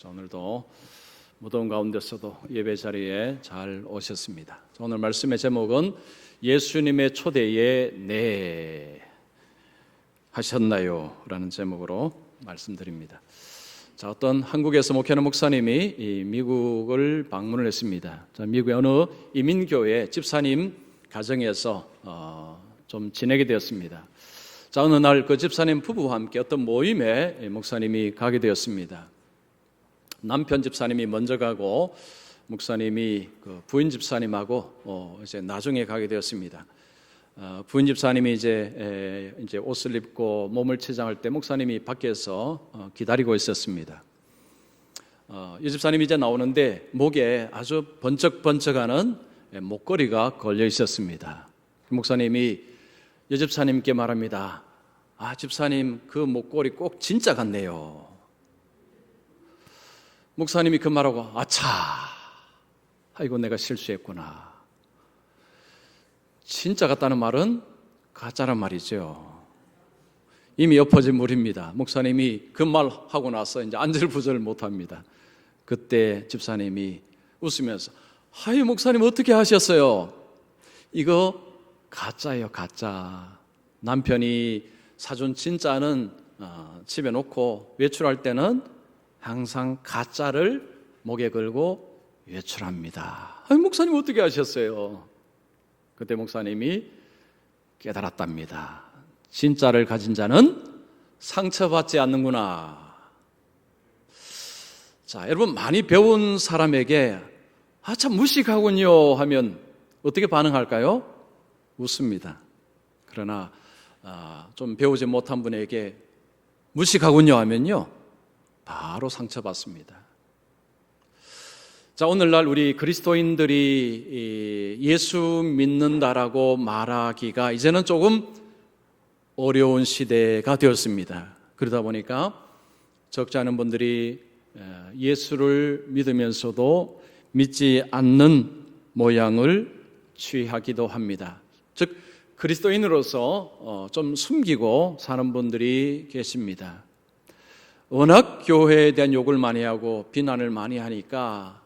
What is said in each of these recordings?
자, 오늘도 무더운 가운데서도 예배 자리에 잘 오셨습니다. 자, 오늘 말씀의 제목은 예수님의 초대에 네 하셨나요? 라는 제목으로 말씀드립니다. 자, 어떤 한국에서 목회하는 목사님이 이 미국을 방문을 했습니다. 자, 미국의 어느 이민교회 집사님 가정에서 좀 지내게 되었습니다. 자, 어느 날 그 집사님 부부와 함께 어떤 모임에 목사님이 가게 되었습니다. 남편 집사님이 먼저 가고 목사님이 그 부인 집사님하고 이제 나중에 가게 되었습니다. 부인 집사님이 이제 옷을 입고 몸을 치장할 때 목사님이 밖에서 기다리고 있었습니다. 이 집사님이 이제 나오는데 목에 아주 번쩍번쩍하는 목걸이가 걸려 있었습니다. 목사님이 이 집사님께 말합니다. 아, 집사님 그 목걸이 꼭 진짜 같네요. 목사님이 그 말하고 아차, 아이고 내가 실수했구나. 진짜 같다는 말은 가짜란 말이죠. 이미 엎어진 물입니다. 목사님이 그 말 하고 나서 이제 안절부절 못합니다. 그때 집사님이 웃으면서 하이 목사님 어떻게 하셨어요? 이거 가짜예요, 가짜. 남편이 사준 진짜는 집에 놓고 외출할 때는 항상 가짜를 목에 걸고 외출합니다. 아니, 목사님 어떻게 하셨어요? 그때 목사님이 깨달았답니다. 진짜를 가진 자는 상처받지 않는구나. 자, 여러분 많이 배운 사람에게 아, 참 무식하군요 하면 어떻게 반응할까요? 웃습니다. 그러나 좀 배우지 못한 분에게 무식하군요 하면요 바로 상처받습니다. 자, 오늘날 우리 그리스도인들이 예수 믿는다라고 말하기가 이제는 조금 어려운 시대가 되었습니다. 그러다 보니까 적지 않은 분들이 예수를 믿으면서도 믿지 않는 모양을 취하기도 합니다. 즉 그리스도인으로서 좀 숨기고 사는 분들이 계십니다. 워낙 교회에 대한 욕을 많이 하고 비난을 많이 하니까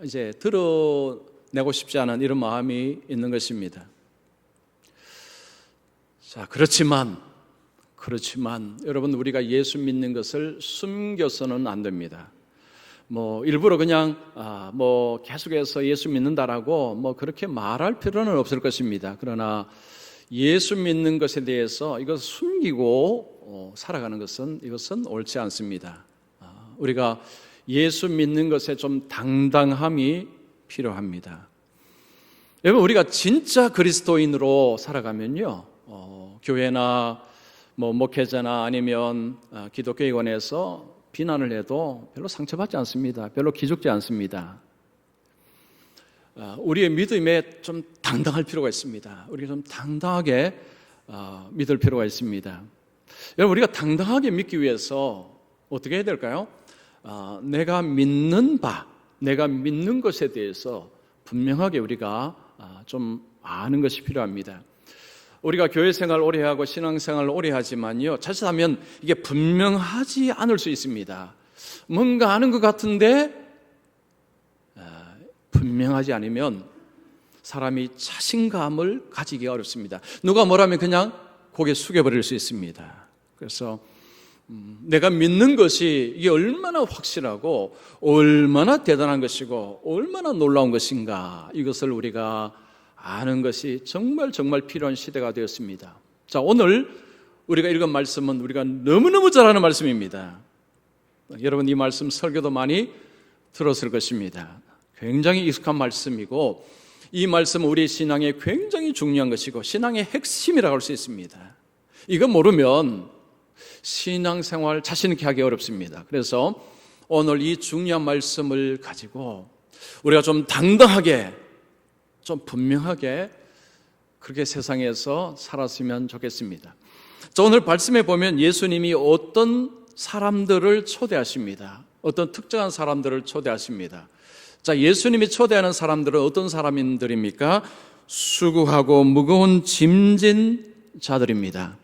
이제 드러내고 싶지 않은 이런 마음이 있는 것입니다. 자, 그렇지만 여러분 우리가 예수 믿는 것을 숨겨서는 안 됩니다. 뭐 일부러 그냥 뭐 계속해서 예수 믿는다라고 뭐 그렇게 말할 필요는 없을 것입니다. 그러나 예수 믿는 것에 대해서 이것을 숨기고 살아가는 것은 이것은 옳지 않습니다. 우리가 예수 믿는 것에 좀 당당함이 필요합니다. 여러분 우리가 진짜 그리스도인으로 살아가면요 교회나 뭐 목회자나 아니면 기독교회관에서 비난을 해도 별로 상처받지 않습니다. 별로 기죽지 않습니다. 우리의 믿음에 좀 당당할 필요가 있습니다. 우리가 좀 당당하게 믿을 필요가 있습니다. 여러분 우리가 당당하게 믿기 위해서 어떻게 해야 될까요? 내가 믿는 것에 대해서 분명하게 우리가 좀 아는 것이 필요합니다. 우리가 교회 생활 오래 하고 신앙생활 오래 하지만요 자칫하면 이게 분명하지 않을 수 있습니다. 뭔가 아는 것 같은데 분명하지 않으면 사람이 자신감을 가지기가 어렵습니다. 누가 뭐라면 그냥 고개 숙여버릴 수 있습니다. 그래서 내가 믿는 것이 이게 얼마나 확실하고 얼마나 대단한 것이고 얼마나 놀라운 것인가 이것을 우리가 아는 것이 정말 필요한 시대가 되었습니다. 자, 오늘 우리가 읽은 말씀은 우리가 너무너무 잘 아는 말씀입니다. 여러분 이 말씀 설교도 많이 들었을 것입니다. 굉장히 익숙한 말씀이고 이 말씀은 우리 신앙에 굉장히 중요한 것이고 신앙의 핵심이라고 할 수 있습니다. 이거 모르면 신앙생활 자신 있게 하기 어렵습니다. 그래서 오늘 이 중요한 말씀을 가지고 우리가 좀 당당하게 좀 분명하게 그렇게 세상에서 살았으면 좋겠습니다. 자, 오늘 말씀에 보면 예수님이 어떤 사람들을 초대하십니다. 어떤 특정한 사람들을 초대하십니다. 자, 예수님이 초대하는 사람들은 어떤 사람들입니까? 수고하고 무거운 짐진 자들입니다.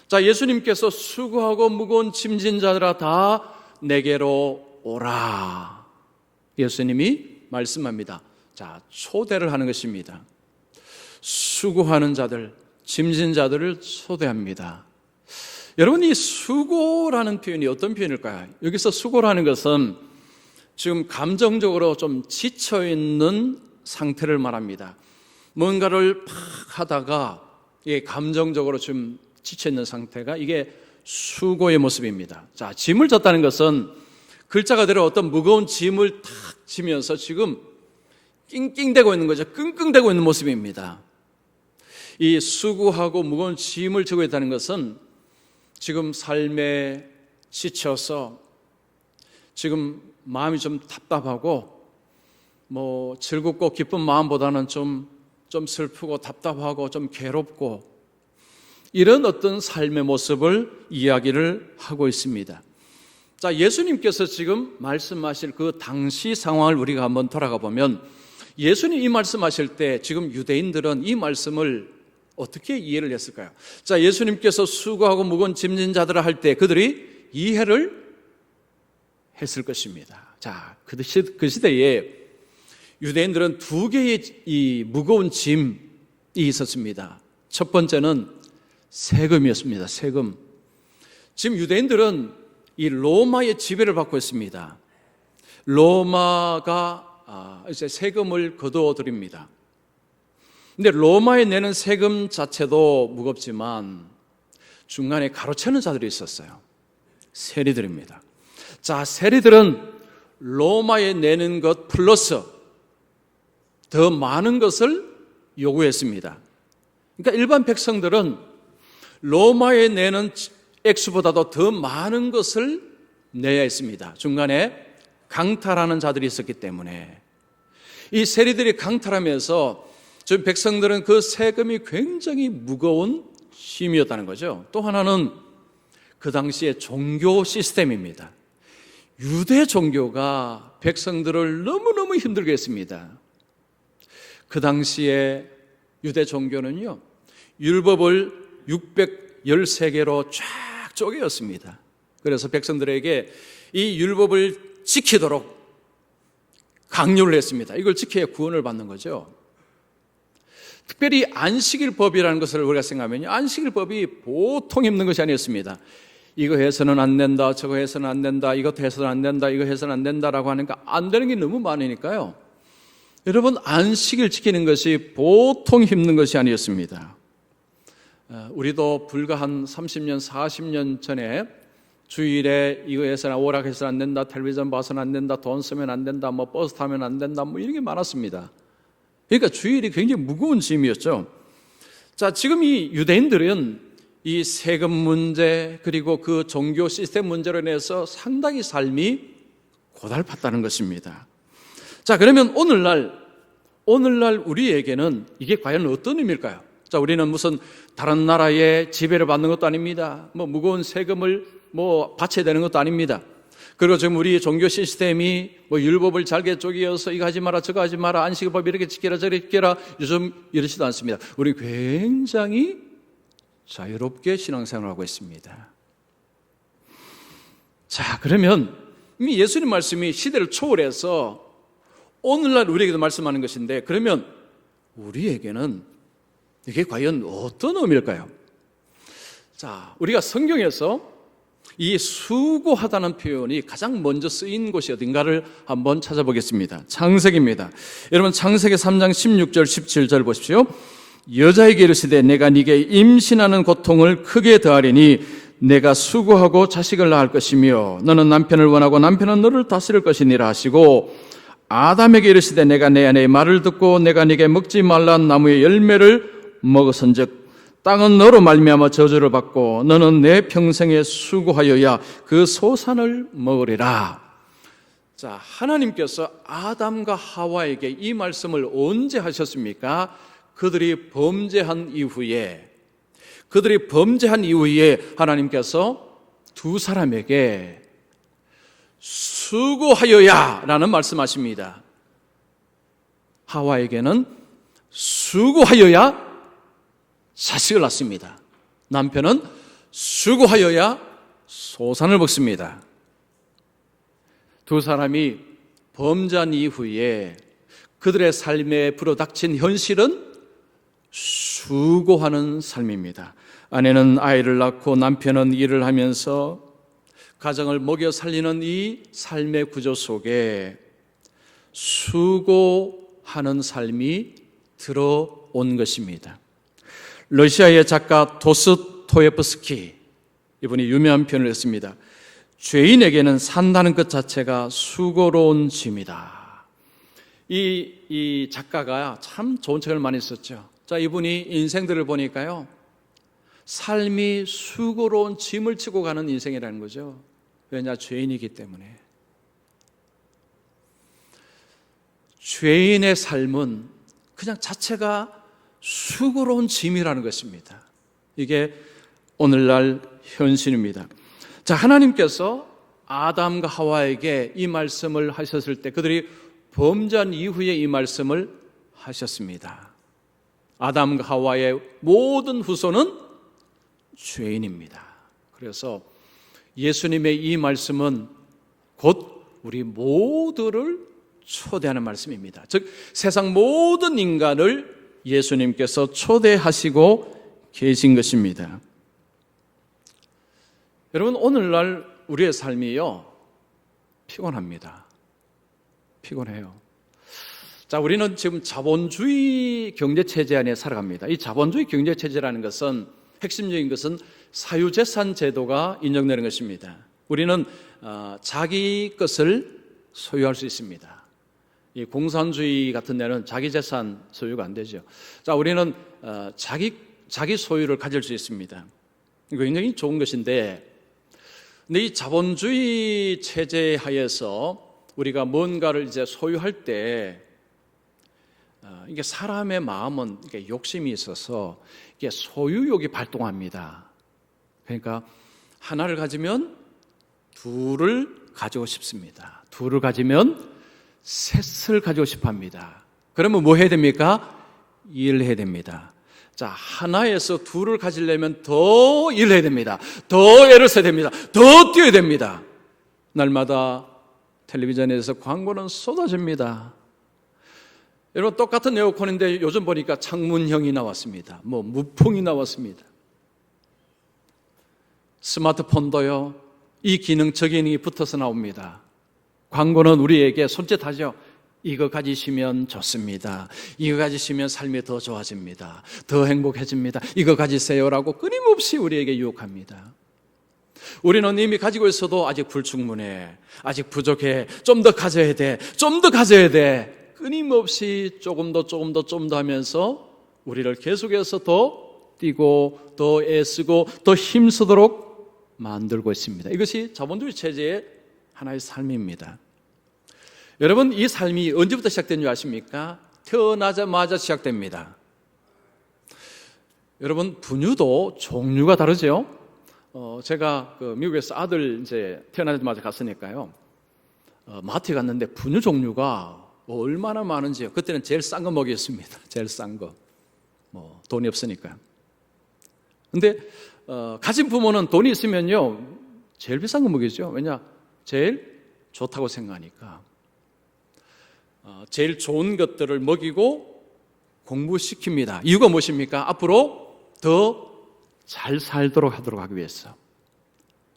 자, 예수님께서 수고하고 무거운 짐진 자들아 다 내게로 오라. 예수님이 말씀합니다. 자, 초대를 하는 것입니다. 수고하는 자들, 짐진 자들을 초대합니다. 여러분, 이 수고라는 표현이 어떤 표현일까요? 여기서 수고라는 것은 지금 감정적으로 좀 지쳐있는 상태를 말합니다. 뭔가를 막 하다가 감정적으로 좀 지쳐있는 상태가 이게 수고의 모습입니다. 자, 짐을 졌다는 것은 글자 그대로 어떤 무거운 짐을 탁 지면서 지금 낑낑대고 있는 거죠. 끙끙대고 있는 모습입니다. 이 수고하고 무거운 짐을 지고 있다는 것은 지금 삶에 지쳐서 지금 마음이 좀 답답하고 뭐 즐겁고 기쁜 마음보다는 좀 슬프고 답답하고 좀 괴롭고 이런 어떤 삶의 모습을 이야기를 하고 있습니다. 자, 예수님께서 지금 말씀하실 그 당시 상황을 우리가 한번 돌아가 보면 예수님 이 말씀하실 때 지금 유대인들은 이 말씀을 어떻게 이해를 했을까요? 자, 예수님께서 수고하고 무거운 짐진 자들을 할 때 그들이 이해를 했을 것입니다. 자, 그 시대에 유대인들은 두 개의 이 무거운 짐이 있었습니다. 첫 번째는 세금이었습니다. 세금. 지금 유대인들은 이 로마의 지배를 받고 있습니다. 로마가 이제 세금을 거두어 드립니다. 근데 로마에 내는 세금 자체도 무겁지만 중간에 가로채는 자들이 있었어요. 세리들입니다. 자, 세리들은 로마에 내는 것 플러스 더 많은 것을 요구했습니다. 그러니까 일반 백성들은 로마에 내는 액수보다도 더 많은 것을 내야 했습니다. 중간에 강탈하는 자들이 있었기 때문에 이 세리들이 강탈하면서 저 백성들은 그 세금이 굉장히 무거운 힘이었다는 거죠. 또 하나는 그 당시의 종교 시스템입니다. 유대 종교가 백성들을 너무너무 힘들게 했습니다. 그 당시에 유대 종교는요, 율법을 613개로 쫙 쪼개었습니다. 그래서 백성들에게 이 율법을 지키도록 강요를 했습니다. 이걸 지켜야 구원을 받는 거죠. 특별히 안식일법이라는 것을 우리가 생각하면요, 안식일법이 보통 힘든 것이 아니었습니다. 이거 해서는 안 된다, 저거 해서는 안 된다, 이것 해서는 안 된다, 이거 해서는 안 된다라고 하니까 안 되는 게 너무 많으니까요. 여러분, 안식일 지키는 것이 보통 힘든 것이 아니었습니다. 우리도 불과 한 30년, 40년 전에 주일에 이거 해서는 오락해서는 안 된다, 텔레비전 봐서는 안 된다, 돈 쓰면 안 된다, 뭐 버스 타면 안 된다, 뭐 이런 게 많았습니다. 그러니까 주일이 굉장히 무거운 짐이었죠. 자, 지금 이 유대인들은 이 세금 문제 그리고 그 종교 시스템 문제로 인해서 상당히 삶이 고달팠다는 것입니다. 자, 그러면 오늘날 우리에게는 이게 과연 어떤 의미일까요? 자, 우리는 무슨 다른 나라의 지배를 받는 것도 아닙니다. 뭐 무거운 세금을 뭐 바쳐야 되는 것도 아닙니다. 그리고 지금 우리 종교 시스템이 뭐 율법을 잘게 쪼개어서 이거 하지 마라 저거 하지 마라 안식일법 이렇게 지켜라 저렇게 지켜라 요즘 이러지도 않습니다. 우리 굉장히 자유롭게 신앙생활을 하고 있습니다. 자, 그러면 이미 예수님 말씀이 시대를 초월해서 오늘날 우리에게도 말씀하는 것인데, 그러면 우리에게는 이게 과연 어떤 의미일까요? 자, 우리가 성경에서 이 수고하다는 표현이 가장 먼저 쓰인 곳이 어딘가를 한번 찾아보겠습니다. 창세기입니다. 여러분, 창세기 3장 16절 17절 보십시오. 여자에게 이르시되 내가 네게 임신하는 고통을 크게 더하리니 내가 수고하고 자식을 낳을 것이며 너는 남편을 원하고 남편은 너를 다스릴 것이니라 하시고, 아담에게 이르시되 내가 내 아내의 말을 듣고 내가 네게 먹지 말란 나무의 열매를 먹었은즉 땅은 너로 말미암아 저주를 받고 너는 내 평생에 수고하여야 그 소산을 먹으리라. 자, 하나님께서 아담과 하와에게 이 말씀을 언제 하셨습니까? 그들이 범죄한 이후에 하나님께서 두 사람에게 수고하여야 라는 말씀하십니다. 하와에게는 수고하여야 자식을 낳습니다. 남편은 수고하여야 소산을 먹습니다. 두 사람이 범죄한 이후에 그들의 삶에 불어닥친 현실은 수고하는 삶입니다. 아내는 아이를 낳고 남편은 일을 하면서 가정을 먹여 살리는 이 삶의 구조 속에 수고하는 삶이 들어온 것입니다. 러시아의 작가 도스토옙스키, 이분이 유명한 표현을 했습니다. 죄인에게는 산다는 것 자체가 수고로운 짐이다. 이 작가가 참 좋은 책을 많이 썼죠. 자, 이분이 인생들을 보니까요, 삶이 수고로운 짐을 지고 가는 인생이라는 거죠. 왜냐? 죄인이기 때문에. 죄인의 삶은 그냥 자체가 수고로운 짐이라는 것입니다. 이게 오늘날 현실입니다. 자, 하나님께서 아담과 하와에게 이 말씀을 하셨을 때 그들이 범죄한 이후에 이 말씀을 하셨습니다. 아담과 하와의 모든 후손은 죄인입니다. 그래서 예수님의 이 말씀은 곧 우리 모두를 초대하는 말씀입니다. 즉 세상 모든 인간을 예수님께서 초대하시고 계신 것입니다. 여러분, 오늘날 우리의 삶이요, 피곤합니다. 피곤해요. 자, 우리는 지금 자본주의 경제체제 안에 살아갑니다. 이 자본주의 경제체제라는 것은, 핵심적인 것은 사유재산 제도가 인정되는 것입니다. 우리는 자기 것을 소유할 수 있습니다. 이 공산주의 같은 데는 자기 재산 소유가 안 되죠. 자, 우리는 자기 소유를 가질 수 있습니다. 이거 굉장히 좋은 것인데, 근데 이 자본주의 체제 하에서 우리가 뭔가를 이제 소유할 때 이게 사람의 마음은 이게 욕심이 있어서 이게 소유욕이 발동합니다. 그러니까 하나를 가지면 둘을 가지고 싶습니다. 둘을 가지면 셋을 가지고 싶어 합니다. 그러면 뭐 해야 됩니까? 일을 해야 됩니다. 자, 하나에서 둘을 가지려면 더 일을 해야 됩니다. 더 애를 써야 됩니다. 더 뛰어야 됩니다. 날마다 텔레비전에서 광고는 쏟아집니다. 여러분, 똑같은 에어컨인데 요즘 보니까 창문형이 나왔습니다. 무풍이 나왔습니다. 스마트폰도요, 이 기능 저 기능이 붙어서 나옵니다. 광고는 우리에게 손짓하죠. 이거 가지시면 좋습니다. 이거 가지시면 삶이 더 좋아집니다. 더 행복해집니다. 이거 가지세요라고 끊임없이 우리에게 유혹합니다. 우리는 이미 가지고 있어도 아직 불충분해, 아직 부족해, 좀 더 가져야 돼, 좀 더 가져야 돼. 끊임없이 조금 더 하면서 우리를 계속해서 더 뛰고 더 애쓰고 더 힘쓰도록 만들고 있습니다. 이것이 자본주의 체제의 하나의 삶입니다. 여러분, 이 삶이 언제부터 시작된 줄 아십니까? 태어나자마자 시작됩니다. 여러분, 분유도 종류가 다르죠? 제가 미국에서 아들 이제 태어나자마자 갔으니까요. 마트에 갔는데 분유 종류가 얼마나 많은지요. 그때는 제일 싼 거 먹였습니다. 제일 싼 거. 돈이 없으니까. 근데 가진 부모는 돈이 있으면요, 제일 비싼 거 먹이죠. 왜냐? 제일 좋다고 생각하니까. 제일 좋은 것들을 먹이고 공부시킵니다. 이유가 무엇입니까? 앞으로 더 잘 살도록 하기 위해서.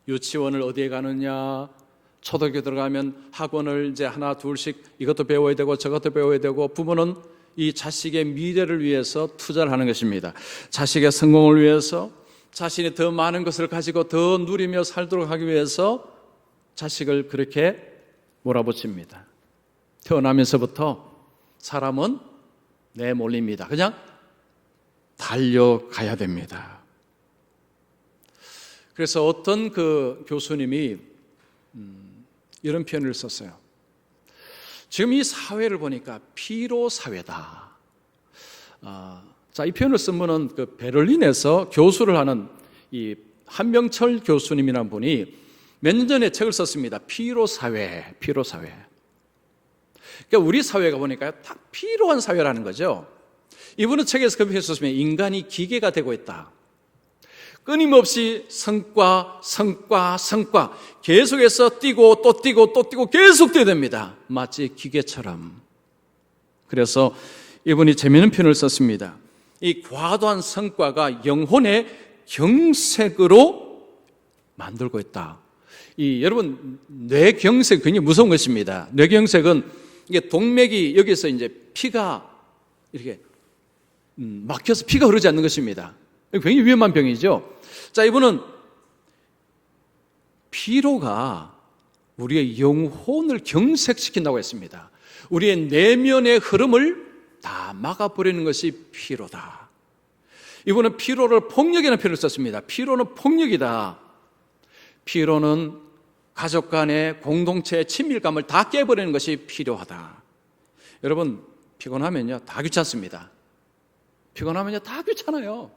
유치원을 어디에 가느냐, 초등학교 들어가면 학원을 이제 하나 둘씩 이것도 배워야 되고 저것도 배워야 되고, 부모는 이 자식의 미래를 위해서 투자를 하는 것입니다. 자식의 성공을 위해서, 자신이 더 많은 것을 가지고 더 누리며 살도록 하기 위해서 자식을 그렇게 몰아붙입니다. 태어나면서부터 사람은 내몰립니다. 그냥 달려가야 됩니다. 그래서 어떤 교수님이 이런 표현을 썼어요. 지금 이 사회를 보니까 피로 사회다. 자, 이 표현을 쓴 분은 베를린에서 교수를 하는 이 한명철 교수님이라는 분이 몇 년 전에 책을 썼습니다. 피로 사회. 그러니까 우리 사회가 보니까 딱 필요한 사회라는 거죠. 이분은 책에서 그렇게 썼으면 인간이 기계가 되고 있다. 끊임없이 성과 계속해서 뛰고 또 뛰고 또 뛰고 계속 뛰어야 됩니다. 마치 기계처럼. 그래서 이분이 재미있는 표현을 썼습니다. 이 과도한 성과가 영혼의 경색으로 만들고 있다. 여러분, 뇌경색 굉장히 무서운 것입니다. 뇌경색은 이게 동맥이 여기서 이제 피가 이렇게 막혀서 피가 흐르지 않는 것입니다. 굉장히 위험한 병이죠. 자, 이분은 피로가 우리의 영혼을 경색시킨다고 했습니다. 우리의 내면의 흐름을 다 막아버리는 것이 피로다. 이분은 피로를 폭력이라는 표현을 썼습니다. 피로는 폭력이다. 피로는 가족 간의 공동체의 친밀감을 다 깨버리는 것이 필요하다. 여러분, 피곤하면요 다 귀찮습니다. 피곤하면요 다 귀찮아요.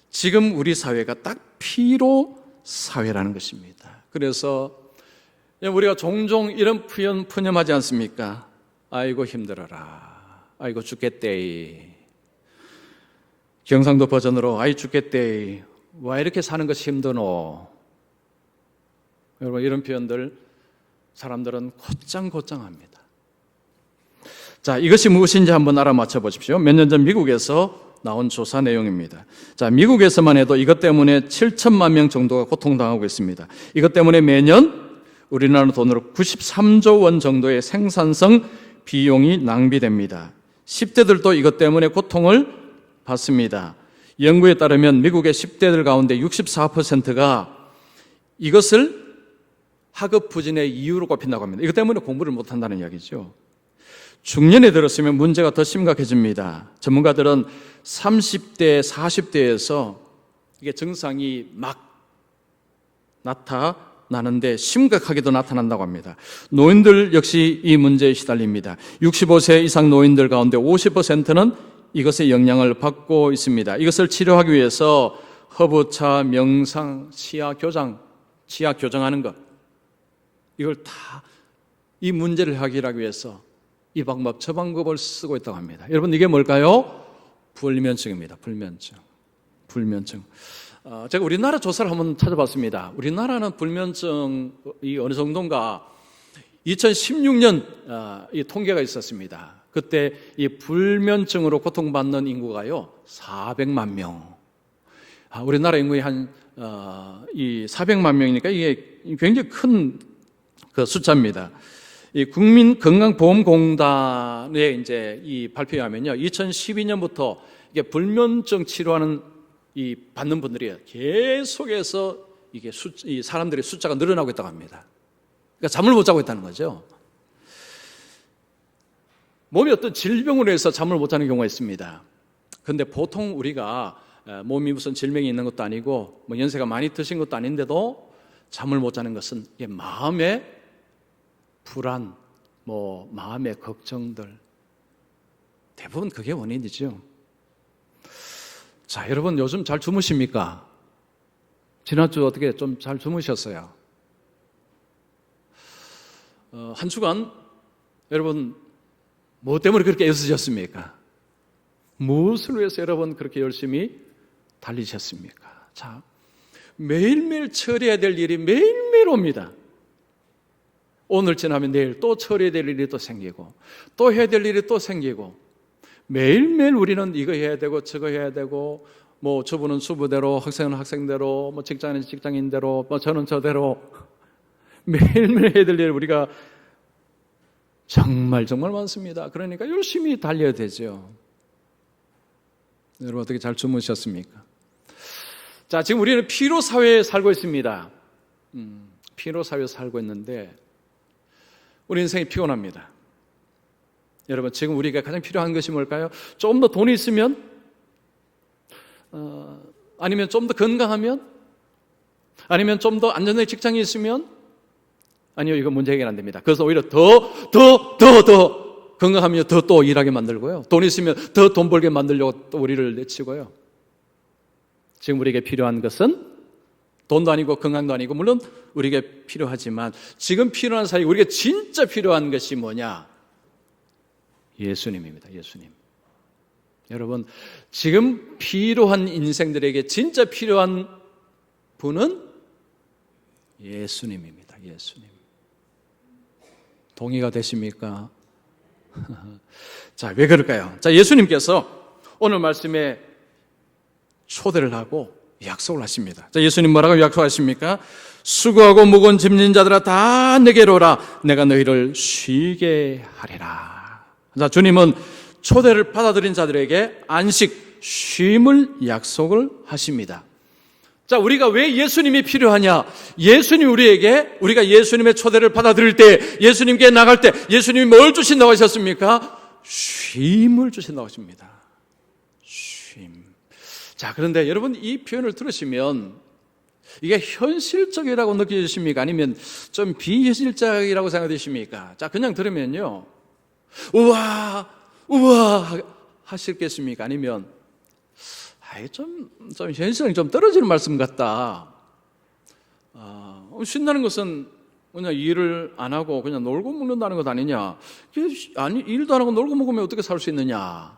지금 우리 사회가 딱 피로 사회라는 것입니다. 그래서 우리가 종종 이런 표현 푸념하지 않습니까? 아이고 힘들어라. 아이고 죽겠대. 경상도 버전으로 아이 죽겠대. 왜 이렇게 사는 것이 힘드노? 여러분, 이런 표현들 사람들은 곧장곧장합니다. 자, 이것이 무엇인지 한번 알아맞혀 보십시오. 몇 년 전 미국에서 나온 조사 내용입니다. 자, 미국에서만 해도 이것 때문에 7천만 명 정도가 고통당하고 있습니다. 이것 때문에 매년 우리나라 돈으로 93조 원 정도의 생산성 비용이 낭비됩니다. 10대들도 이것 때문에 고통을 받습니다. 연구에 따르면 미국의 10대들 가운데 64%가 이것을 학업 부진의 이유로 꼽힌다고 합니다. 이것 때문에 공부를 못한다는 이야기죠. 중년에 들었으면 문제가 더 심각해집니다. 전문가들은 30대, 40대에서 이게 증상이 막 나타나는데 심각하게도 나타난다고 합니다. 노인들 역시 이 문제에 시달립니다. 65세 이상 노인들 가운데 50%는 이것의 영향을 받고 있습니다. 이것을 치료하기 위해서 허브차, 명상, 치아 교정하는 것, 이걸 다 이 문제를 해결하기 위해서 이 방법, 저 방법을 쓰고 있다고 합니다. 여러분, 이게 뭘까요? 불면증입니다. 불면증. 제가 우리나라 조사를 한번 찾아봤습니다. 우리나라는 불면증이 어느 정도인가 2016년 이 통계가 있었습니다. 그때 이 불면증으로 고통받는 인구가요 400만 명. 우리나라 인구의 이 400만 명이니까 이게 굉장히 큰 그 숫자입니다. 이 국민건강보험공단에 이제 이 발표에 하면요, 2012년부터 이게 불면증 치료하는 이 받는 분들이 계속해서 이게 이 사람들의 숫자가 늘어나고 있다고 합니다. 그러니까 잠을 못 자고 있다는 거죠. 몸이 어떤 질병으로 해서 잠을 못 자는 경우가 있습니다. 그런데 보통 우리가 몸이 무슨 질병이 있는 것도 아니고 뭐 연세가 많이 드신 것도 아닌데도 잠을 못 자는 것은 이게 마음의 불안, 뭐 마음의 걱정들, 대부분 그게 원인이죠. 자, 여러분 요즘 잘 주무십니까? 지난주 어떻게 좀 잘 주무셨어요? 한 주간 여러분 뭐 때문에 그렇게 애쓰셨습니까? 무엇을 위해서 여러분 그렇게 열심히 달리셨습니까? 자, 매일매일 처리해야 될 일이 매일매일 옵니다. 오늘 지나면 내일 또 처리해야 될 일이 또 생기고 또 해야 될 일이 또 생기고 매일매일 우리는 이거 해야 되고 저거 해야 되고 뭐 주부는 주부대로 학생은 학생대로 뭐 직장인은 직장인대로 뭐 저는 저대로 매일매일 해야 될 일 우리가 정말 많습니다. 그러니까 열심히 달려야 되죠. 여러분 어떻게 잘 주무셨습니까? 자, 지금 우리는 피로 사회에 살고 있습니다. 피로 사회에 살고 있는데 우리 인생이 피곤합니다. 여러분 지금 우리가 가장 필요한 것이 뭘까요? 좀 더 돈이 있으면 아니면 좀 더 건강하면 아니면 좀 더 안전한 직장이 있으면 아니요, 이거 문제 해결 안 됩니다. 그래서 오히려 더 건강하면 더 또 일하게 만들고요. 돈 있으면 더 돈 벌게 만들려고 또 우리를 내치고요. 지금 우리에게 필요한 것은 돈도 아니고 건강도 아니고 물론 우리에게 필요하지만 지금 필요한 사이 우리에게 진짜 필요한 것이 뭐냐? 예수님입니다. 예수님. 여러분, 지금 필요한 인생들에게 진짜 필요한 분은 예수님입니다. 예수님. 동의가 되십니까? 자, 왜 그럴까요? 자, 예수님께서 오늘 말씀에 초대를 하고 약속을 하십니다. 자, 예수님 뭐라고 약속하십니까? 수고하고 무거운 짐진 자들아 다 내게로 오라. 내가 너희를 쉬게 하리라. 자, 주님은 초대를 받아들인 자들에게 안식, 쉼을 약속을 하십니다. 자, 우리가 왜 예수님이 필요하냐? 예수님 우리가 예수님의 초대를 받아들일 때, 예수님께 나갈 때, 예수님이 뭘 주신다고 하셨습니까? 쉼을 주신다고 하십니다. 쉼. 자, 그런데 여러분 이 표현을 들으시면 이게 현실적이라고 느껴지십니까? 아니면 좀 비현실적이라고 생각되십니까? 자, 그냥 들으면요. 우와 하시겠습니까? 아니면 좀 현실성이 좀 떨어지는 말씀 같다. 쉰다는 것은 그냥 일을 안 하고 그냥 놀고 먹는다는 것 아니냐? 아니, 일도 안 하고 놀고 먹으면 어떻게 살 수 있느냐?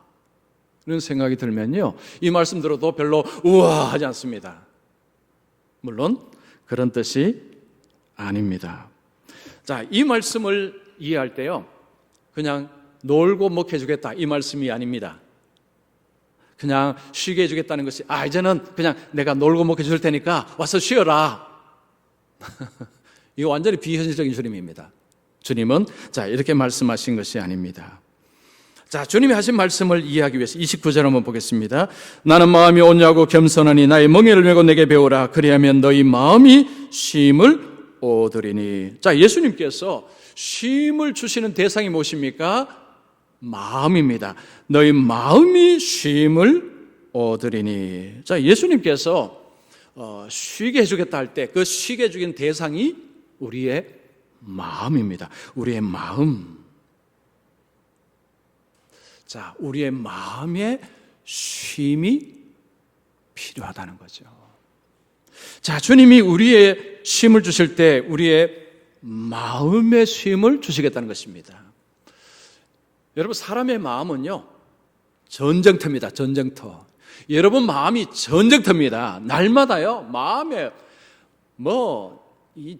이런 생각이 들면요. 이 말씀 들어도 별로 우아하지 않습니다. 물론 그런 뜻이 아닙니다. 자, 이 말씀을 이해할 때요. 그냥 놀고 먹게 해주겠다 이 말씀이 아닙니다. 그냥 쉬게 해주겠다는 것이 이제는 그냥 내가 놀고 먹게 해줄 테니까 와서 쉬어라. 이거 완전히 비현실적인 주님입니다. 주님은 자 이렇게 말씀하신 것이 아닙니다. 자, 주님이 하신 말씀을 이해하기 위해서 29절 한번 보겠습니다. 나는 마음이 온유하고 겸손하니 나의 멍에를 메고 내게 배우라. 그리하면 너희 마음이 쉼을 얻으리니. 자, 예수님께서 쉼을 주시는 대상이 무엇입니까? 마음입니다. 너희 마음이 쉼을 얻으리니. 자, 예수님께서 쉬게 해주겠다 할 때 그 쉬게 해주긴 대상이 우리의 마음입니다. 우리의 마음. 자, 우리의 마음에 쉼이 필요하다는 거죠. 자, 주님이 우리의 쉼을 주실 때 우리의 마음의 쉼을 주시겠다는 것입니다. 여러분, 사람의 마음은요, 전쟁터입니다. 전쟁터. 여러분 마음이 전쟁터입니다. 날마다요, 마음에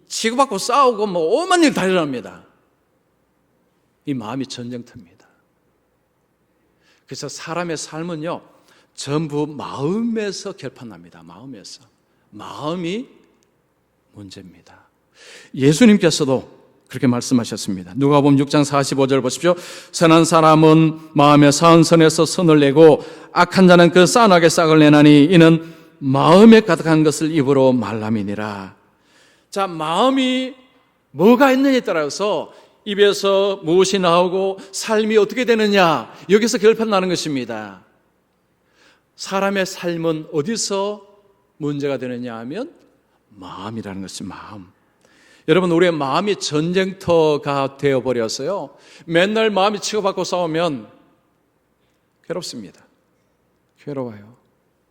치고받고 싸우고 오만 일 다 일어납니다. 이 마음이 전쟁터입니다. 그래서 사람의 삶은요, 전부 마음에서 결판납니다. 마음에서. 마음이 문제입니다. 예수님께서도 그렇게 말씀하셨습니다. 누가복음 6장 45절 보십시오. 선한 사람은 마음에 사은 선에서 선을 내고 악한 자는 그 싸나게 싹을 내나니 이는 마음에 가득한 것을 입으로 말함이니라. 자, 마음이 뭐가 있느냐에 따라서 입에서 무엇이 나오고 삶이 어떻게 되느냐, 여기서 결판나는 것입니다. 사람의 삶은 어디서 문제가 되느냐 하면 마음이라는 것이 마음. 여러분, 우리의 마음이 전쟁터가 되어버렸어요. 맨날 마음이 치고받고 싸우면 괴롭습니다. 괴로워요.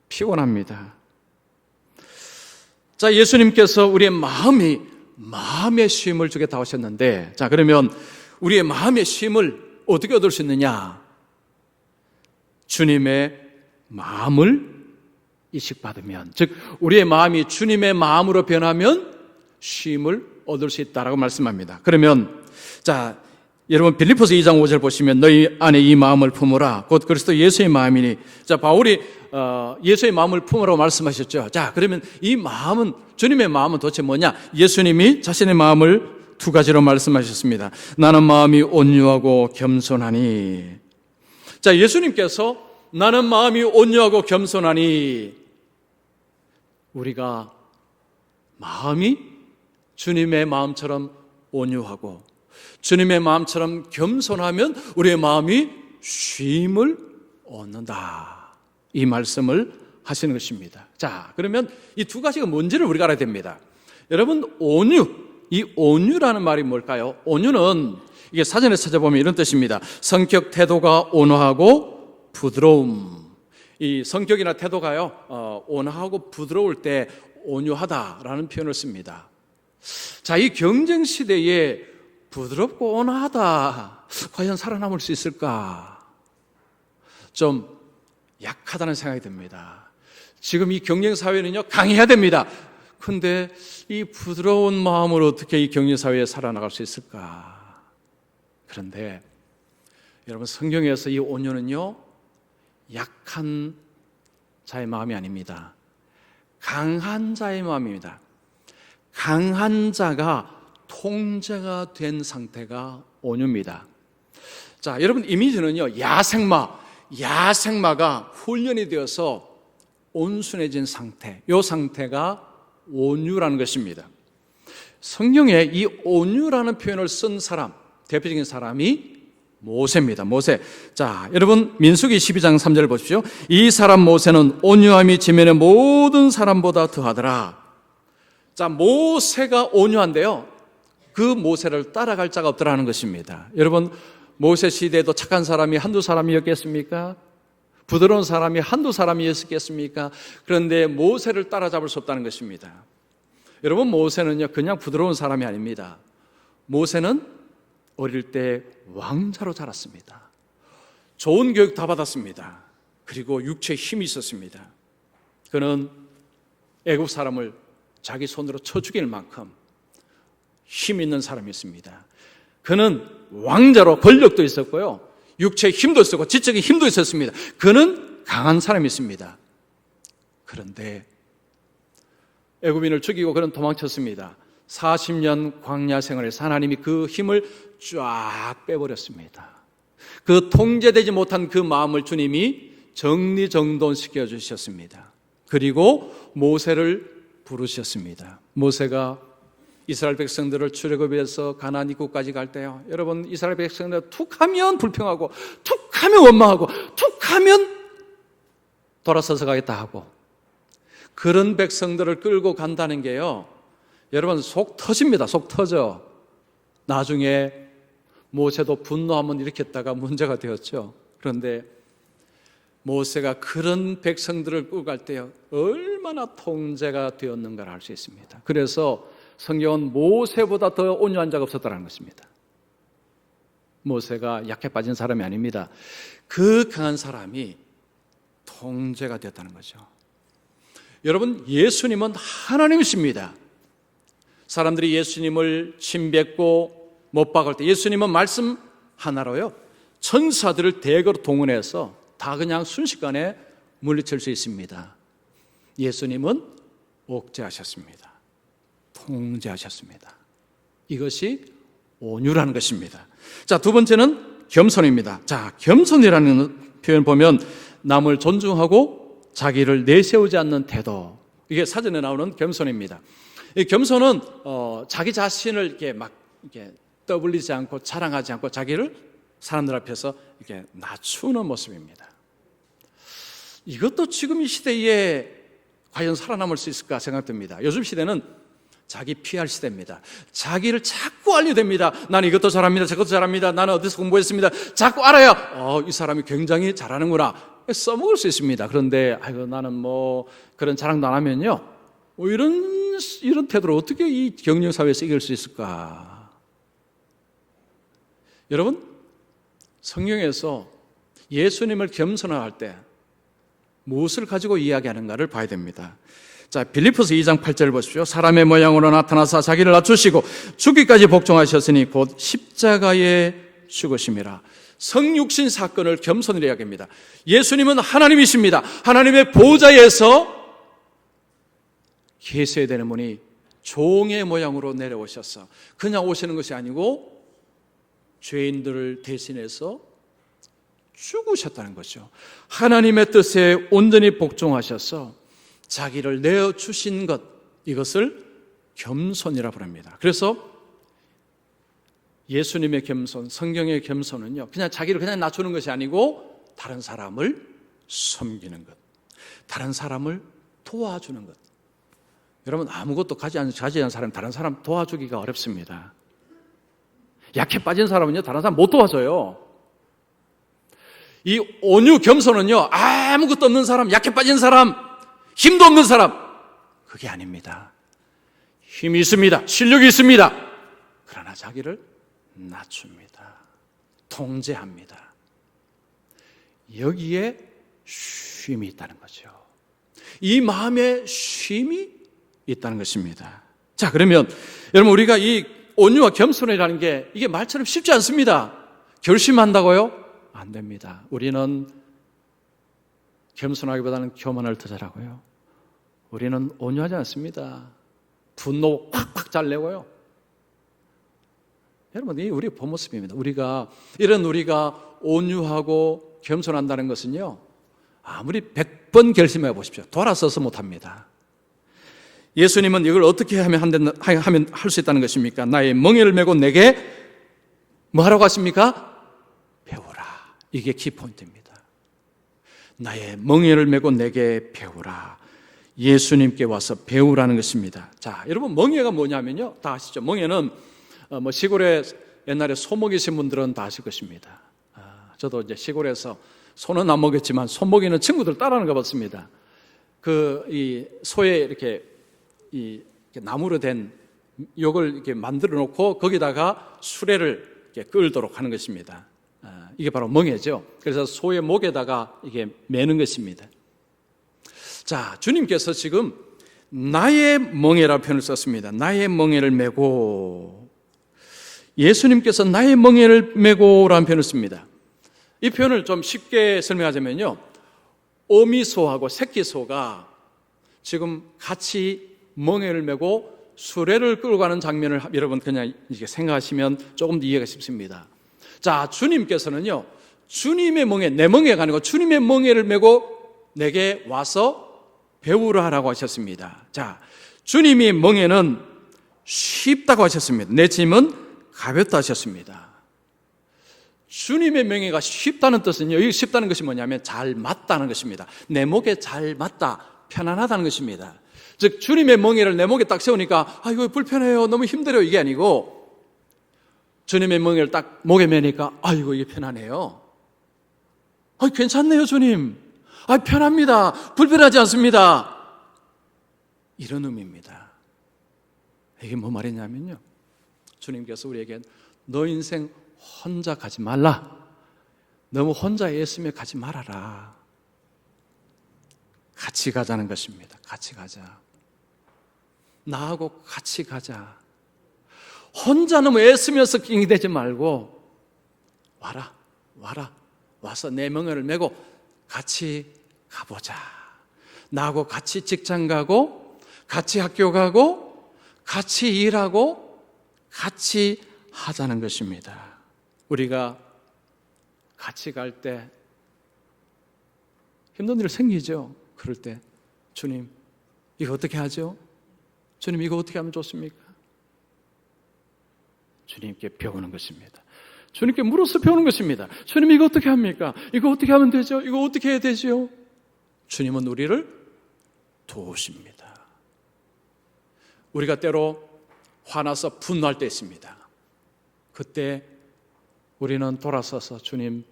피곤합니다. 자, 예수님께서 우리의 마음의 쉼을 주겠다고 하셨는데, 자, 그러면 우리의 마음의 쉼을 어떻게 얻을 수 있느냐? 주님의 마음을 이식받으면, 즉 우리의 마음이 주님의 마음으로 변하면 쉼을 얻을 수 있다라고 말씀합니다. 그러면 자, 여러분 빌립보서 2장 5절 보시면 너희 안에 이 마음을 품으라 곧 그리스도 예수의 마음이니. 자, 바울이 예수의 마음을 품으라고 말씀하셨죠. 자, 그러면 이 마음은, 주님의 마음은 도대체 뭐냐? 예수님이 자신의 마음을 두 가지로 말씀하셨습니다. 나는 마음이 온유하고 겸손하니. 자, 예수님께서 나는 마음이 온유하고 겸손하니, 우리가 마음이 주님의 마음처럼 온유하고 주님의 마음처럼 겸손하면 우리의 마음이 쉼을 얻는다. 이 말씀을 하시는 것입니다. 자, 그러면 이 두 가지가 뭔지를 우리가 알아야 됩니다. 여러분, 온유, 이 온유라는 말이 뭘까요? 온유는 이게 사전에 찾아보면 이런 뜻입니다. 성격, 태도가 온화하고 부드러움. 이 성격이나 태도가요, 온화하고 부드러울 때 온유하다라는 표현을 씁니다. 자, 이 경쟁 시대에 부드럽고 온화하다, 과연 살아남을 수 있을까? 좀 약하다는 생각이 듭니다. 지금 이 경쟁사회는요, 강해야 됩니다. 근데 이 부드러운 마음으로 어떻게 이 경쟁사회에 살아나갈 수 있을까? 그런데 여러분, 성경에서 이 온유는요, 약한 자의 마음이 아닙니다. 강한 자의 마음입니다. 강한 자가 통제가 된 상태가 온유입니다. 자, 여러분, 이미지는요, 야생마가 훈련이 되어서 온순해진 상태, 이 상태가 온유라는 것입니다. 성경에 이 온유라는 표현을 쓴 사람, 대표적인 사람이 모세입니다. 모세. 자, 여러분, 민수기 12장 3절을 보십시오. 이 사람 모세는 온유함이 지면의 모든 사람보다 더하더라. 자, 모세가 온유한데요, 그 모세를 따라갈 자가 없더라는 것입니다. 여러분, 모세 시대에도 착한 사람이 한두 사람이었겠습니까? 부드러운 사람이 한두 사람이었겠습니까? 그런데 모세를 따라잡을 수 없다는 것입니다. 여러분, 모세는요, 그냥 부드러운 사람이 아닙니다. 모세는 어릴 때 왕자로 자랐습니다. 좋은 교육 다 받았습니다. 그리고 육체에 힘이 있었습니다. 그는 애국 사람을 자기 손으로 쳐 죽일 만큼 힘 있는 사람이었습니다. 그는 왕자로 권력도 있었고요, 육체의 힘도 있었고 지적인 힘도 있었습니다. 그는 강한 사람이었습니다. 그런데 애굽인을 죽이고 그는 도망쳤습니다. 40년 광야 생활에서 하나님이 그 힘을 쫙 빼버렸습니다. 그 통제되지 못한 그 마음을 주님이 정리정돈시켜 주셨습니다. 그리고 모세를 부르셨습니다. 모세가 이스라엘 백성들을 출애굽해서 가나안 입구까지 갈 때요, 여러분, 이스라엘 백성들 툭하면 불평하고, 툭하면 원망하고, 툭하면 돌아서서 가겠다 하고, 그런 백성들을 끌고 간다는 게요, 여러분, 속 터집니다. 속 터져. 나중에 모세도 분노 한번 일으켰다가 문제가 되었죠. 그런데 모세가 그런 백성들을 끌고 갈 때요, 얼마나 통제가 되었는가를 알 수 있습니다. 그래서 성경은 모세보다 더 온유한 자가 없었다는 것입니다. 모세가 약해 빠진 사람이 아닙니다. 그 강한 사람이 통제가 되었다는 거죠. 여러분, 예수님은 하나님이십니다. 사람들이 예수님을 침뱉고 못 박을 때 예수님은 말씀 하나로요, 천사들을 대거로 동원해서 다 그냥 순식간에 물리칠 수 있습니다. 예수님은 억제하셨습니다. 통제하셨습니다. 이것이 온유라는 것입니다. 자, 두 번째는 겸손입니다. 자, 겸손이라는 표현 보면 남을 존중하고 자기를 내세우지 않는 태도, 이게 사전에 나오는 겸손입니다. 이 겸손은 자기 자신을 이렇게 떠벌리지 않고 자랑하지 않고 자기를 사람들 앞에서 이렇게 낮추는 모습입니다. 이것도 지금 이 시대에 과연 살아남을 수 있을까 생각됩니다. 요즘 시대는 자기 PR 시대입니다. 자기를 자꾸 알려댑니다. 나는 이것도 잘합니다. 저것도 잘합니다. 나는 어디서 공부했습니다. 자꾸 알아야 이 사람이 굉장히 잘하는구나 써먹을 수 있습니다. 그런데 나는 뭐 그런 자랑도 안 하면요, 이런 태도로 어떻게 이 경쟁사회에서 이길 수 있을까? 여러분, 성경에서 예수님을 겸손할 때 무엇을 가지고 이야기하는가를 봐야 됩니다. 자, 빌립보서 2장 8절을 보십시오. 사람의 모양으로 나타나사 자기를 낮추시고 죽기까지 복종하셨으니 곧 십자가에 죽으심이라. 성육신 사건을 겸손이라 이야기합니다. 예수님은 하나님이십니다. 하나님의 보좌에서 계셔야 되는 분이 종의 모양으로 내려오셔서 그냥 오시는 것이 아니고 죄인들을 대신해서 죽으셨다는 거죠. 하나님의 뜻에 온전히 복종하셔서 자기를 내어주신 것, 이것을 겸손이라 부릅니다. 그래서 예수님의 겸손, 성경의 겸손은요, 그냥 자기를 그냥 낮추는 것이 아니고 다른 사람을 섬기는 것, 다른 사람을 도와주는 것. 여러분, 아무것도 가지 않은 사람, 다른 사람 도와주기가 어렵습니다. 약해 빠진 사람은요, 다른 사람 못 도와줘요. 이 온유 겸손은요, 아무것도 없는 사람, 약해 빠진 사람, 힘도 없는 사람, 그게 아닙니다. 힘이 있습니다. 실력이 있습니다. 그러나 자기를 낮춥니다. 통제합니다. 여기에 쉼이 있다는 거죠. 이 마음에 쉼이 있다는 것입니다. 자, 그러면 여러분, 우리가 이 온유와 겸손이라는 게 이게 말처럼 쉽지 않습니다. 결심한다고요? 안 됩니다. 우리는 겸손하기보다는 교만을 더 잘하고요. 우리는 온유하지 않습니다. 분노 팍팍 잘 내고요. 여러분, 이 우리의 본 모습입니다. 우리가 온유하고 겸손한다는 것은요, 아무리 100번 결심해 보십시오. 돌아서서 못합니다. 예수님은 이걸 어떻게 하면 할 수 있다는 것입니까? 나의 멍에를 메고 내게 뭐 하라고 하십니까? 배우라. 이게 키포인트입니다. 나의 멍에를 메고 내게 배우라. 예수님께 와서 배우라는 것입니다. 자, 여러분, 멍에가 뭐냐면요, 다 아시죠? 멍에는 시골에 옛날에 소 먹이신 분들은 다 아실 것입니다. 저도 이제 시골에서 소는 안 먹였지만 소 먹이는 친구들 따라는 가봤습니다. 이 소에 이렇게 나무로 된 욕을 이렇게 만들어 놓고 거기다가 수레를 이렇게 끌도록 하는 것입니다. 이게 바로 멍에죠. 그래서 소의 목에다가 이게 매는 것입니다. 자, 주님께서 지금 나의 멍에라는 표현을 썼습니다. 나의 멍에를 메고, 예수님께서 나의 멍에를 메고라는 표현을 씁니다. 이 표현을 좀 쉽게 설명하자면요, 어미소하고 새끼소가 지금 같이 멍에를 메고 수레를 끌고 가는 장면을 여러분 그냥 이렇게 생각하시면 조금 더 이해가 쉽습니다. 자, 주님께서는요, 주님의 멍에, 내 멍에가 아니고 주님의 멍에를 메고 내게 와서 배우라 하라고 하셨습니다. 자, 주님의 멍에는 쉽다고 하셨습니다. 내 짐은 가볍다 하셨습니다. 주님의 멍에가 쉽다는 뜻은요, 이 쉽다는 것이 뭐냐면 잘 맞다는 것입니다. 내 목에 잘 맞다, 편안하다는 것입니다. 즉, 주님의 멍에를 내 목에 딱 세우니까 이거 불편해요, 너무 힘들어요, 이게 아니고, 주님의 멍에를 딱 목에 매니까 이거 이게 편하네요. 괜찮네요, 주님. 편합니다. 불편하지 않습니다. 이런 의미입니다. 이게 뭐 말이냐면요, 주님께서 우리에게 너 인생 혼자 가지 말라. 너무 혼자 애쓰며 가지 말아라. 같이 가자는 것입니다. 같이 가자. 나하고 같이 가자. 혼자 너무 애쓰면서 낑기대지 말고 와라. 와서 내 멍에를 메고 같이 가보자. 나하고 같이 직장 가고, 같이 학교 가고, 같이 일하고, 같이 하자는 것입니다. 우리가 같이 갈 때 힘든 일 생기죠. 그럴 때 주님, 이거 어떻게 하죠? 주님, 이거 어떻게 하면 좋습니까? 주님께 배우는 것입니다. 주님께 물어서 배우는 것입니다. 주님, 이거 어떻게 합니까? 이거 어떻게 하면 되죠? 이거 어떻게 해야 되죠? 주님은 우리를 도우십니다. 우리가 때로 화나서 분노할 때 있습니다. 그때 우리는 돌아서서 주님,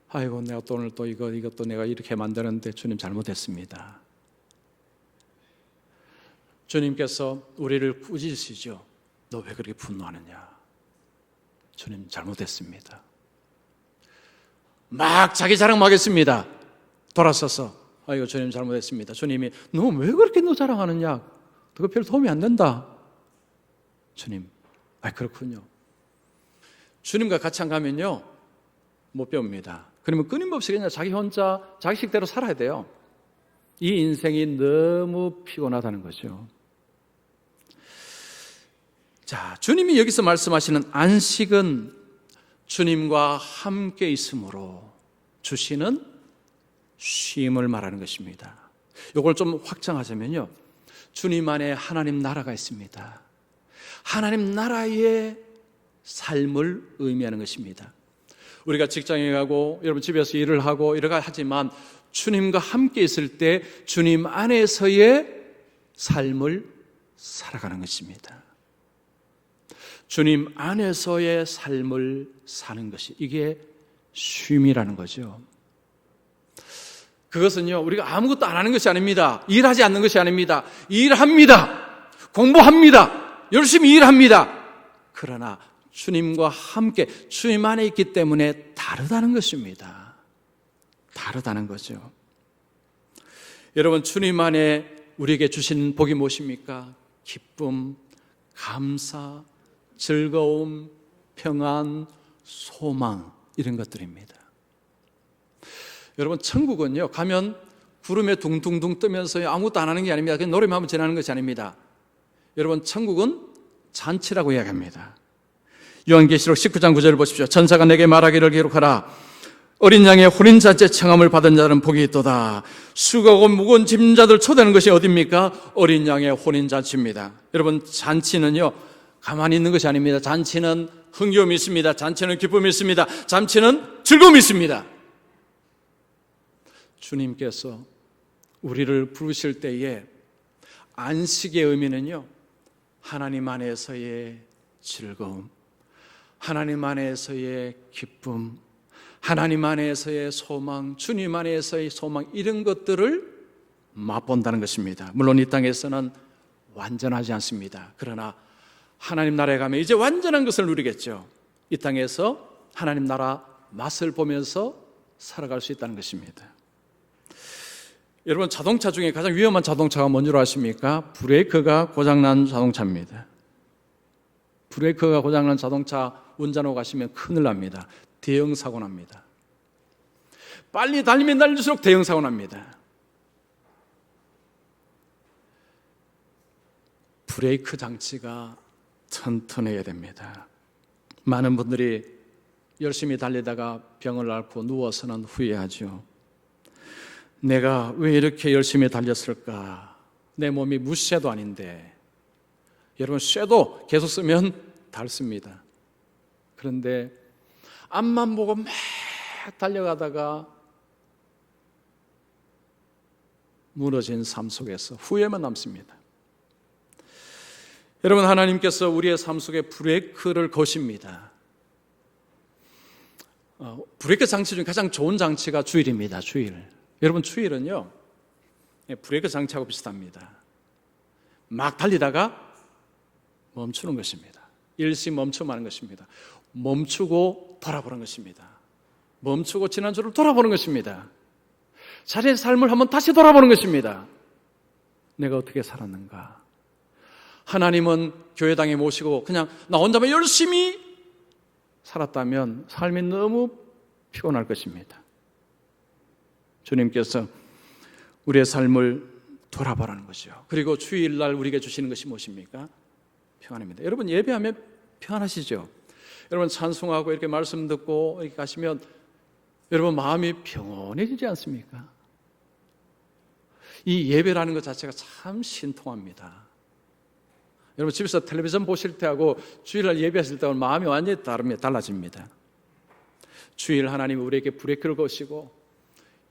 아이고 내가 또 오늘 또 이것도 내가 이렇게 만드는데 주님 잘못했습니다. 주님께서 우리를 꾸짖으시죠. 너 왜 그렇게 분노하느냐? 주님 잘못했습니다. 막 자기 자랑 막 했습니다. 돌아서서 아이고 주님 잘못했습니다. 주님이 너 왜 그렇게 너 자랑하느냐? 그거 별 도움이 안 된다. 주님, 그렇군요. 주님과 같이 안 가면요 못 배웁니다. 그러면 끊임없이 그냥 자기 혼자 자기식대로 살아야 돼요. 이 인생이 너무 피곤하다는 거죠. 자, 주님이 여기서 말씀하시는 안식은 주님과 함께 있음으로 주시는 쉼을 말하는 것입니다. 이걸 좀 확장하자면요, 주님 안에 하나님 나라가 있습니다. 하나님 나라의 삶을 의미하는 것입니다. 우리가 직장에 가고 여러분 집에서 일을 하고 이러가 하지만 주님과 함께 있을 때 주님 안에서의 삶을 살아가는 것입니다. 주님 안에서의 삶을 사는 것이 이게 쉼이라는 거죠. 그것은요, 우리가 아무것도 안 하는 것이 아닙니다. 일하지 않는 것이 아닙니다. 일합니다. 공부합니다. 열심히 일합니다. 그러나 주님과 함께 주님 안에 있기 때문에 다르다는 것입니다. 다르다는 거죠. 여러분, 주님 안에 우리에게 주신 복이 무엇입니까? 기쁨, 감사, 즐거움, 평안, 소망, 이런 것들입니다. 여러분, 천국은요, 가면 구름에 둥둥둥 뜨면서 아무것도 안 하는 게 아닙니다. 그냥 노래만 하면 지나는 것이 아닙니다. 여러분, 천국은 잔치라고 이야기합니다. 요한계시록 19장 9절을 보십시오. 천사가 내게 말하기를 기록하라. 어린 양의 혼인잔치에 청함을 받은 자는 복이 있도다. 수고하고 무거운 짐진 자들 초대하는 것이 어디입니까? 어린 양의 혼인잔치입니다. 여러분, 잔치는요, 가만히 있는 것이 아닙니다. 잔치는 흥겨움이 있습니다. 잔치는 기쁨이 있습니다. 잔치는 즐거움이 있습니다. 주님께서 우리를 부르실 때에 안식의 의미는요, 하나님 안에서의 즐거움, 하나님 안에서의 기쁨, 하나님 안에서의 소망, 주님 안에서의 소망, 이런 것들을 맛본다는 것입니다. 물론 이 땅에서는 완전하지 않습니다. 그러나 하나님 나라에 가면 이제 완전한 것을 누리겠죠. 이 땅에서 하나님 나라 맛을 보면서 살아갈 수 있다는 것입니다. 여러분, 자동차 중에 가장 위험한 자동차가 뭔 줄 아십니까? 브레이크가 고장난 자동차입니다. 브레이크가 고장난 자동차 운전하고 가시면 큰일 납니다. 대형 사고 납니다. 빨리 달리면 달릴수록 대형 사고 납니다. 브레이크 장치가 튼튼해야 됩니다. 많은 분들이 열심히 달리다가 병을 앓고 누워서는 후회하죠. 내가 왜 이렇게 열심히 달렸을까? 내 몸이 무쇠도 아닌데. 여러분, 쇠도 계속 쓰면 닳습니다. 그런데 앞만 보고 막 달려가다가 무너진 삶 속에서 후회만 남습니다. 여러분, 하나님께서 우리의 삶 속에 브레이크를 거십니다. 브레이크 장치 중에 가장 좋은 장치가 주일입니다. 주일. 여러분, 주일은요, 브레이크 장치하고 비슷합니다. 막 달리다가 멈추는 것입니다. 일시 멈춤하는 것입니다. 멈추고 돌아보는 것입니다. 멈추고 지난주를 돌아보는 것입니다. 자신의 삶을 한번 다시 돌아보는 것입니다. 내가 어떻게 살았는가? 하나님은 교회당에 모시고 그냥 나 혼자만 열심히 살았다면 삶이 너무 피곤할 것입니다. 주님께서 우리의 삶을 돌아보라는 것이죠. 그리고 주일날 우리에게 주시는 것이 무엇입니까? 평안입니다. 여러분, 예배하면 평안하시죠? 여러분, 찬송하고 이렇게 말씀 듣고 이렇게 가시면 여러분 마음이 평온해지지 않습니까? 이 예배라는 것 자체가 참 신통합니다. 여러분, 집에서 텔레비전 보실 때하고 주일날 예배하실 때하고 마음이 완전히 달라집니다. 주일 하나님이 우리에게 브레이크를 거시고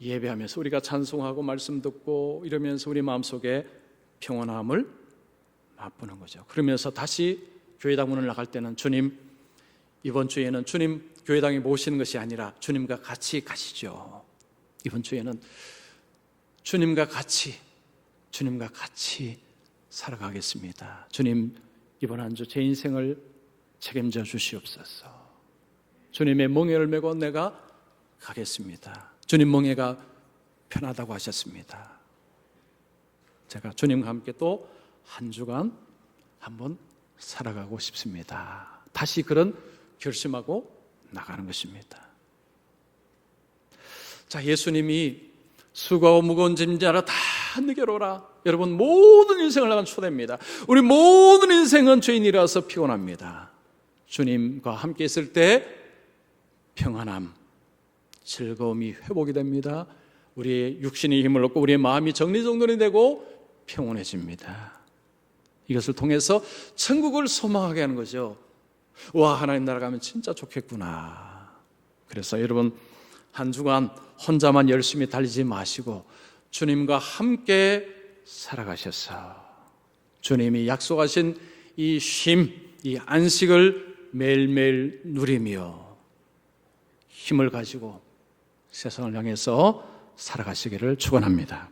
예배하면서 우리가 찬송하고 말씀 듣고 이러면서 우리 마음속에 평온함을 맛보는 거죠. 그러면서 다시 교회당 문을 나갈 때는 주님, 이번 주에는 주님 교회당에 모시는 것이 아니라 주님과 같이 가시죠. 이번 주에는 주님과 같이 살아가겠습니다. 주님, 이번 한 주 제 인생을 책임져 주시옵소서. 주님의 멍에를 메고 내가 가겠습니다. 주님 멍에가 편하다고 하셨습니다. 제가 주님과 함께 또 한 주간 한번 살아가고 싶습니다. 다시 그런 결심하고 나가는 것입니다. 자, 예수님이 수고하고 무거운 짐자라 다 내게로 오라. 여러분, 모든 인생을 나간 초대입니다. 우리 모든 인생은 죄인이라서 피곤합니다. 주님과 함께 있을 때 평안함, 즐거움이 회복이 됩니다. 우리의 육신의 힘을 얻고 우리의 마음이 정리정돈이 되고 평온해집니다. 이것을 통해서 천국을 소망하게 하는 거죠. 와, 하나님 나라 가면 진짜 좋겠구나. 그래서 여러분, 한 주간 혼자만 열심히 달리지 마시고 주님과 함께 살아가셔서 주님이 약속하신 이 쉼, 이 안식을 매일매일 누리며 힘을 가지고 세상을 향해서 살아가시기를 축원합니다.